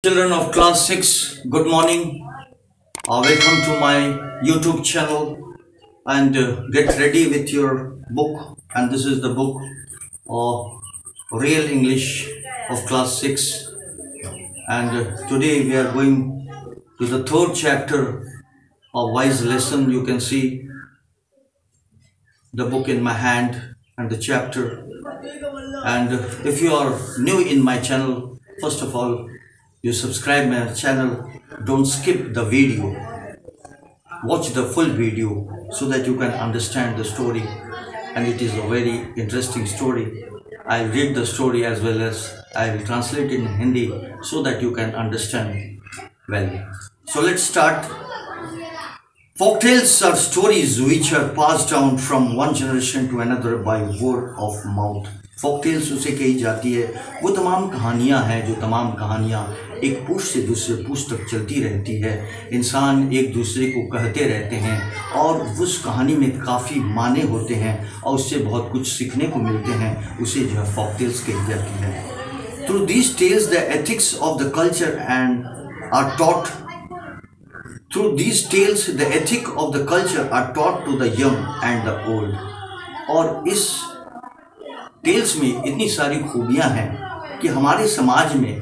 Children of class 6, good morning. Welcome to my YouTube channel and get ready with your book. And this is the book of Real English of class 6. And today we are going to the third chapter of Wise Lesson. You can see the book in my hand and the chapter. And if you are new in my channel, first of all, you subscribe my channel. Don't skip the video. Watch the full video so that you can understand the story. And it is a very interesting story. I'll read the story as well as I will translate it in Hindi so that you can understand well. So let's start. Folktales are stories which are passed down from one generation to another by word of mouth. Folktales उसे कही जाती है वो तमाम कहानियाँ हैं जो तमाम कहानियाँ एक पुष्ट से दूसरे पुष्ट तक चलती रहती है। इंसान एक दूसरे को कहते रहते हैं और उस कहानी में काफ़ी माने होते हैं और उससे बहुत कुछ सीखने को मिलते हैं। उसे जो है folktales कही जाती है। Through these tales the ethics of the culture and are taught. Through these tales the ethic of the culture are taught to the young and the old. और इस टेल्स में इतनी सारी खूबियां हैं कि हमारे समाज में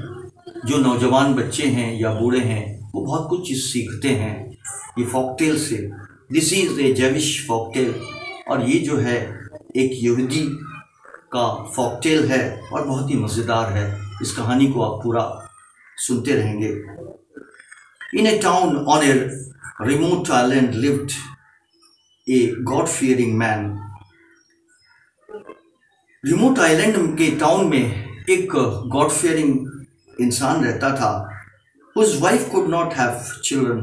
जो नौजवान बच्चे हैं या बूढ़े हैं वो बहुत कुछ चीज़ सीखते हैं ये फॉकटेल से। दिस इज़ ए जेविश फॉकटेल और ये जो है एक यहूदी का फॉकटेल है और बहुत ही मज़ेदार है। इस कहानी को आप पूरा सुनते रहेंगे। In a town on a remote island lived a God-fearing man. Remote island के टाउन में एक गॉड फेयरिंग इंसान रहता था। उस wife could not have children,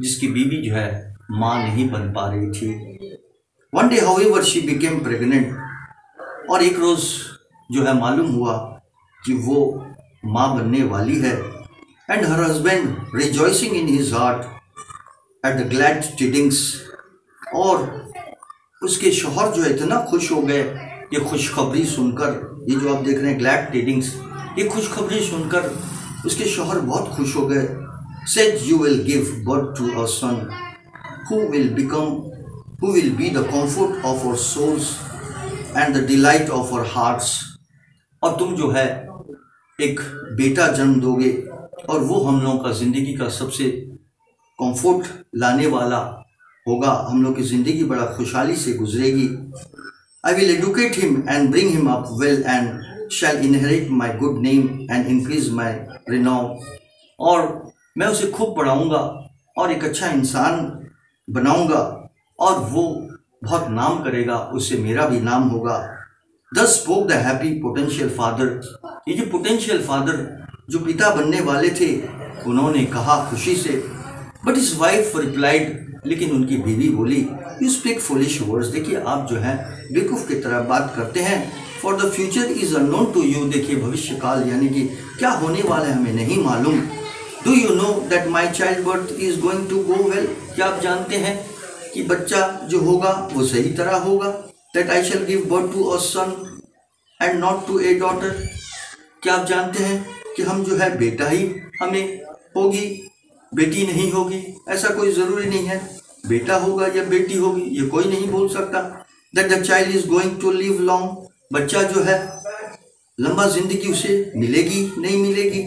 जिसकी बीवी जो है माँ नहीं बन पा रही थी। One day however she became pregnant, और एक रोज़ जो है मालूम हुआ कि वो माँ बनने वाली है। And her husband rejoicing in his heart at the glad tidings, और उसके शौहर जो है इतना खुश हो गए ये खुशखबरी सुनकर। ये जो आप देख रहे हैं ग्लैड टिडिंग्स, ये खुशखबरी सुनकर उसके शौहर बहुत खुश हो गए। Said you will give birth to a son who will be the comfort of our souls and the delight of our hearts. और तुम जो है एक बेटा जन्म दोगे और वो हम लोगों का ज़िंदगी का सबसे कंफर्ट लाने वाला होगा। हम लोग की ज़िंदगी बड़ा खुशहाली से गुजरेगी। I will educate him and bring him up well and shall inherit my good name and increase my renown. और मैं उसे खूब पढ़ाऊँगा और एक अच्छा इंसान बनाऊँगा और वो बहुत नाम करेगा, उससे मेरा भी नाम होगा। Thus spoke the happy potential father. ये जो potential father जो पिता बनने वाले थे उन्होंने कहा खुशी से। But his wife replied, लेकिन उनकी बीवी बोली, यू स्पीक फुलिश वर्ड्स। देखिए आप जो है बेवकूफ़ की तरह बात करते हैं। For the future is unknown to you. देखिए भविष्य काल यानी कि क्या होने वाला है हमें नहीं मालूम। Do you know that my child birth is going to go well. क्या आप जानते हैं कि बच्चा जो होगा वो सही तरह होगा। That I shall give birth to a son and not to a daughter. क्या आप जानते हैं कि हम जो है बेटा ही हमें होगी, बेटी नहीं होगी। ऐसा कोई ज़रूरी नहीं है, बेटा होगा या बेटी होगी ये कोई नहीं बोल सकता। That the child is going to live long. बच्चा जो है लंबा जिंदगी उसे मिलेगी नहीं मिलेगी।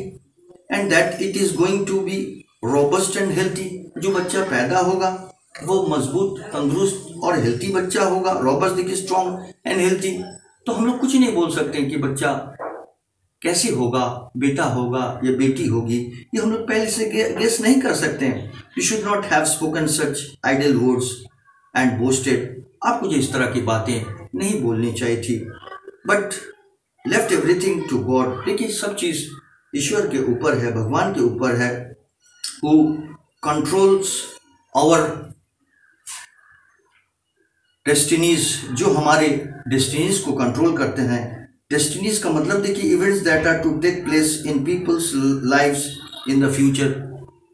And that it is going to be robust and healthy. जो बच्चा पैदा होगा वो मजबूत, तंदुरुस्त और हेल्थी बच्चा होगा। रोबस्ट देखिए स्ट्रॉन्ग एंड हेल्थी। तो हम लोग कुछ नहीं बोल सकते कि बच्चा कैसे होगा, बेटा होगा या बेटी होगी, ये हम लोग पहले से गेस नहीं कर सकते हैं। You should not have spoken such idle words and boasted. आपको जो इस तरह की बातें नहीं बोलनी चाहिए थी। But left everything to God. देखिए सब चीज़ ईश्वर के ऊपर है, भगवान के ऊपर है। हु कंट्रोल्स आवर डेस्टिनीज, जो हमारे डेस्टिनीज को कंट्रोल करते हैं। डेस्टिनीज का मतलब देखिए events that are to take place in people's lives in the future.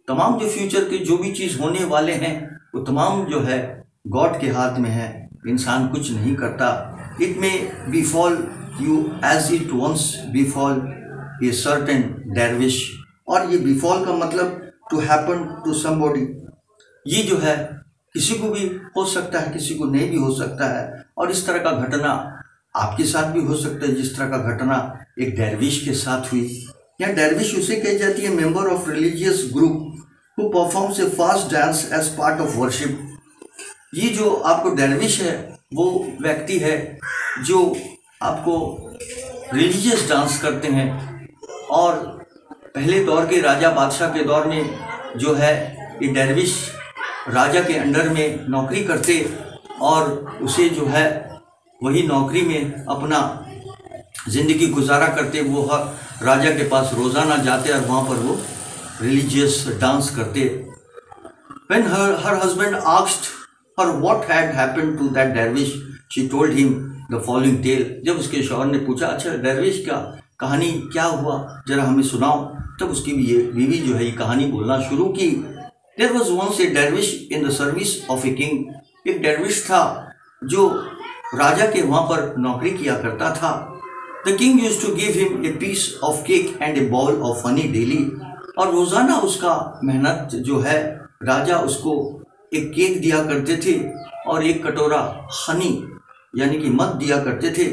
तमाम जो फ्यूचर के जो भी चीज़ होने वाले हैं वो तमाम जो है गॉड के हाथ में है। इंसान कुछ नहीं करता। It may befall you as it once befall a certain dervish, और ये बिफॉल का मतलब टू हैपन टू समबॉडी। ये जो है किसी को भी हो सकता है, किसी को नहीं भी हो सकता है, और इस तरह का घटना आपके साथ भी हो सकता है जिस तरह का घटना एक दरवेश के साथ हुई। या दरवेश उसे कही जाती है member of religious group who performs a fast dance as part of worship. ये जो आपको दरवेश है वो व्यक्ति है जो आपको रिलीजियस डांस करते हैं, और पहले दौर के राजा बादशाह के दौर में जो है ये दरवेश राजा के अंडर में नौकरी करते, और उसे जो है वही नौकरी में अपना ज़िंदगी गुजारा करते। वो हर राजा के पास रोज़ाना जाते और वहाँ पर वो रिलीजियस डांस करते। When her husband asked her what had happened to that dervish, she told him the following tale. जब उसके शौहर ने पूछा अच्छा दरवेश का कहानी क्या हुआ, जरा हमें सुनाओ, तब उसकी बीवी जो है ये कहानी बोलना शुरू की। There was once a dervish in the service of a king. एक दरवेश था जो राजा के वहाँ पर नौकरी किया करता था। The king used to give him a piece of cake and a bowl of honey daily. और रोज़ाना उसका मेहनत जो है राजा उसको एक केक दिया करते थे और एक कटोरा हनी यानी कि मध दिया करते थे।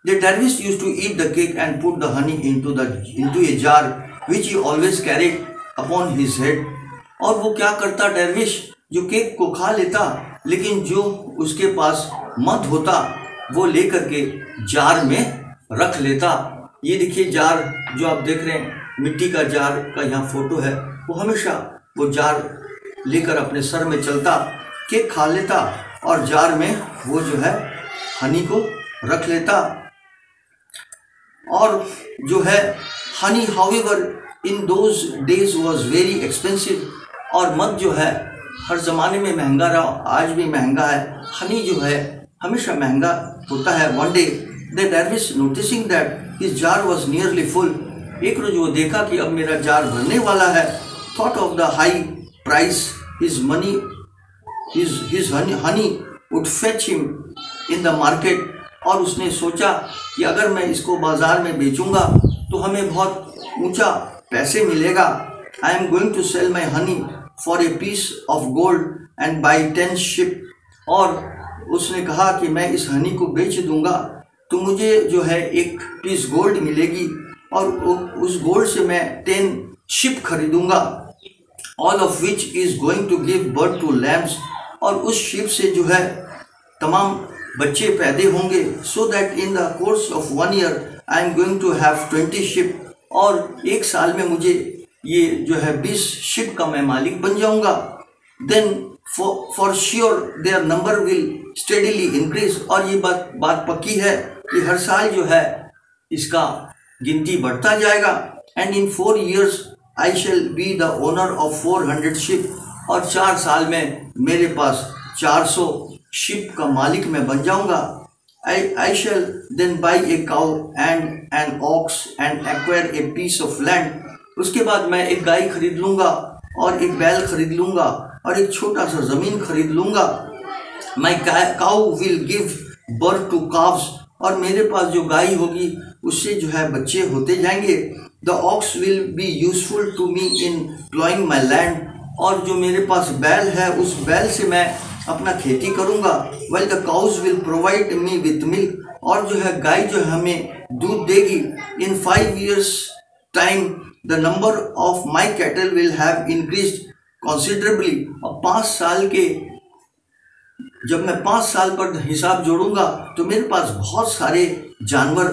The dervish used to eat the cake and put the honey into a jar which he always carried upon his head. और वो क्या करता दरवेश, जो केक को खा लेता लेकिन जो उसके पास मध होता वो लेकर के जार में रख लेता। ये देखिए जार जो आप देख रहे हैं, मिट्टी का जार का यहाँ फोटो है। वो हमेशा वो जार लेकर अपने सर में चलता, केक खा लेता और जार में वो जो है हनी को रख लेता। और जो है Honey however in those days was very expensive. और मध जो है हर ज़माने में महंगा रहा, आज भी महंगा है। हनी जो है हमेशा महंगा होता है। One day the dervish noticing that his jar was nearly full. एक रोज वो देखा कि अब मेरा जार भरने वाला है। Thought of the high price his honey would fetch him in the market. और उसने सोचा कि अगर मैं इसको बाजार में बेचूंगा तो हमें बहुत ऊंचा पैसे मिलेगा। I am going to sell my honey for a piece of gold and buy 10 sheep. और उसने कहा कि मैं इस हनी को बेच दूंगा तो मुझे जो है एक पीस गोल्ड मिलेगी और उस गोल्ड से मैं 10 शिप खरीदूंगा। All of which is going to give birth to lambs. और उस शिप से जो है तमाम बच्चे पैदा होंगे। So that in the course of 1 year I am going to have 20 ship. और एक साल में मुझे ये जो है 20 शिप का मैं मालिक बन जाऊंगा। Then for sure their number will steadily increase. और ये बात पक्की है कि हर साल जो है इसका गिनती बढ़ता जाएगा। And in 4 years I shall be the owner of 400 ship. और 4 साल में मेरे पास 400 शिप का मालिक मैं बन जाऊंगा। I shall then buy a cow and an ox and acquire a piece of land. उसके बाद मैं एक गाय खरीद लूँगा और एक बैल खरीद लूँगा और एक छोटा सा ज़मीन खरीद लूँगा। My cow will give birth to calves. और मेरे पास जो गाय होगी उससे जो है बच्चे होते जाएंगे। The ox will be useful to me in ploughing my land. और जो मेरे पास बैल है उस बैल से मैं अपना खेती करूँगा। Well the cows will provide me with milk. और जो है गाय जो है हमें दूध देगी। In 5 years time the number of my cattle will have increased considerably. और 5 साल के जब मैं 5 साल पर हिसाब जोड़ूंगा तो मेरे पास बहुत सारे जानवर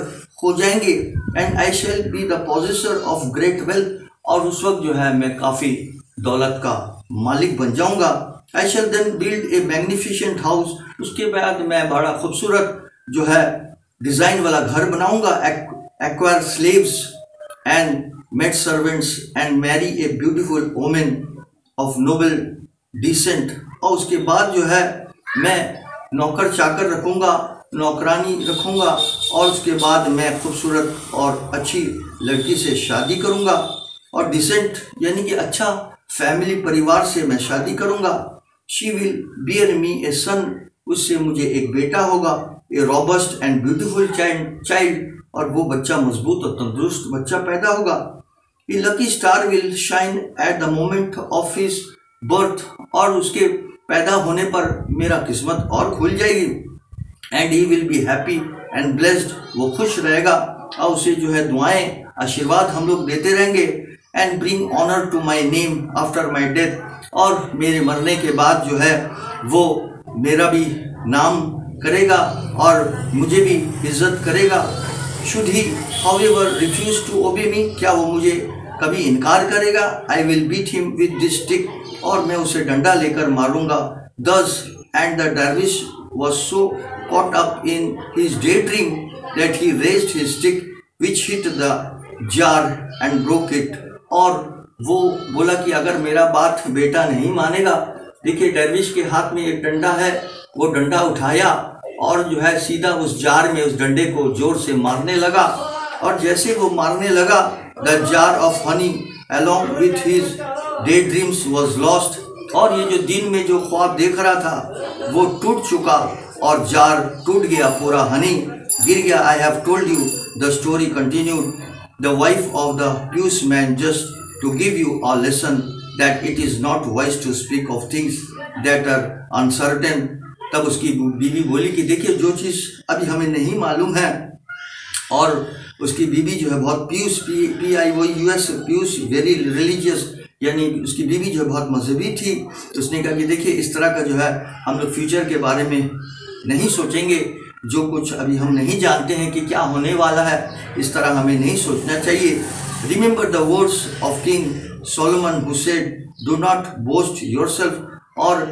हो जाएंगे। And I shall be the possessor of great wealth. और उस वक्त जो है मैं काफ़ी दौलत का मालिक बन जाऊंगा। I shall then build a magnificent house. उसके बाद मैं बड़ा खूबसूरत जो है डिज़ाइन वाला घर बनाऊंगा। Acquire slaves and maid servants and marry a beautiful women of noble descent. और उसके बाद जो है मैं नौकर चाकर रखूँगा, नौकरानी रखूँगा और उसके बाद मैं खूबसूरत और अच्छी लड़की से शादी करूँगा। और डिसेंट यानी कि अच्छा फैमिली परिवार से मैं शादी करूँगा। She will bear me a son. उससे मुझे एक बेटा होगा। A robust and beautiful child. और वो बच्चा मजबूत और तंदुरुस्त बच्चा पैदा होगा। A lucky star will shine at the moment of his birth, और उसके पैदा होने पर मेरा किस्मत और खुल जाएगी। And he will be happy and blessed, वो खुश रहेगा और उसे जो है दुआएं आशीर्वाद हम लोग देते रहेंगे। And bring honour to my name after my death, और मेरे मरने के बाद जो है वो मेरा भी नाम करेगा और मुझे भी इज्जत करेगा। Should he however refuse to obey me, क्या वो मुझे कभी इनकार करेगा? I will beat him with this stick, और मैं उसे डंडा लेकर मारूंगा। दस and the dervish was so caught up in his daydream that he raised his stick which hit the jar and broke it, और वो बोला कि अगर मेरा बात बेटा नहीं मानेगा, देखिए दरविश के हाथ में एक डंडा है, वो डंडा उठाया और जो है सीधा उस जार में उस डंडे को जोर से मारने लगा, और जैसे वो मारने लगा the jar of honey along with his daydreams was lost, और ये जो दिन में जो ख्वाब देख रहा था वो टूट चुका और जार टूट गया, पूरा हनी गिर गया। I have told you the story continued, the wife of the pious man just to give you a lesson that it is not wise to speak of things that are uncertain. तब उसकी बीवी बोली कि देखिए जो चीज़ अभी हमें नहीं मालूम है, और उसकी बीवी जो है बहुत Piyush PIOUS Piyush very religious, यानी उसकी बीवी जो है बहुत मजहबी थी। तो उसने कहा कि देखिए इस तरह का जो है हम लोग फ्यूचर के बारे में नहीं सोचेंगे, जो कुछ अभी हम नहीं जानते हैं कि क्या होने वाला है, इस तरह हमें नहीं सोचना चाहिए। Remember the words of king Solomon who said do not boast yourself, और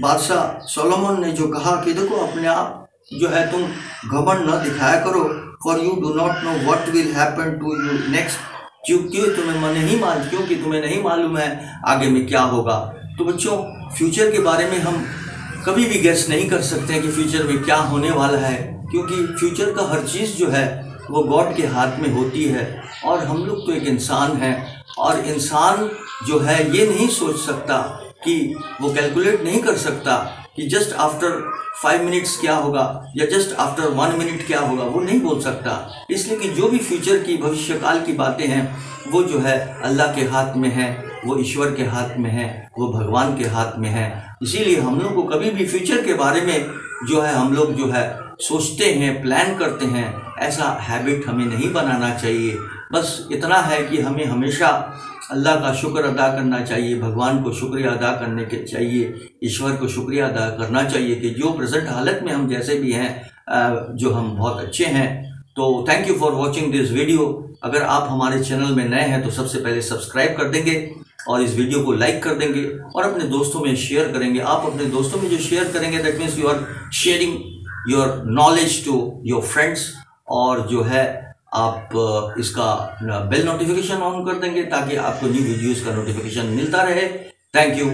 बादशाह सोलोमन ने जो कहा कि देखो अपने आप जो है तुम घमंड न दिखाया करो, for you do not know what will happen to you next, क्योंकि तुम्हें नहीं मालूम है आगे में क्या होगा। तो बच्चों फ्यूचर के बारे में हम कभी भी गेस नहीं कर सकते हैं कि फ्यूचर में क्या होने वाला है, क्योंकि फ्यूचर का हर चीज़ जो है वो गॉड के हाथ में होती है, और हम लोग तो एक इंसान हैं, और इंसान जो है ये नहीं सोच सकता कि वो कैलकुलेट नहीं कर सकता कि जस्ट आफ्टर 5 मिनट्स क्या होगा या जस्ट आफ्टर 1 मिनट क्या होगा, वो नहीं बोल सकता। इसलिए कि जो भी फ्यूचर की भविष्यकाल की बातें हैं वो जो है अल्लाह के हाथ में है, वो ईश्वर के हाथ में है, वो भगवान के हाथ में है। इसीलिए हम लोग को कभी भी फ्यूचर के बारे में जो है हम लोग जो है सोचते हैं, प्लान करते हैं, ऐसा हैबिट हमें नहीं बनाना चाहिए। बस इतना है कि हमें हमेशा अल्लाह का शुक्र अदा करना चाहिए, भगवान को शुक्रिया अदा करने के चाहिए, ईश्वर को शुक्रिया अदा करना चाहिए कि जो प्रेजेंट हालत में हम जैसे भी हैं जो हम बहुत अच्छे हैं। तो thank you for watching this video. अगर आप हमारे चैनल में नए हैं तो सबसे पहले सब्सक्राइब कर देंगे और इस वीडियो को लाइक कर देंगे और अपने दोस्तों में शेयर करेंगे। आप अपने दोस्तों में जो शेयर करेंगे that means you are sharing your knowledge to your friends, और जो है आप इसका बेल नोटिफिकेशन ऑन कर देंगे ताकि आपको न्यू वीडियोस का नोटिफिकेशन मिलता रहे। Thank you.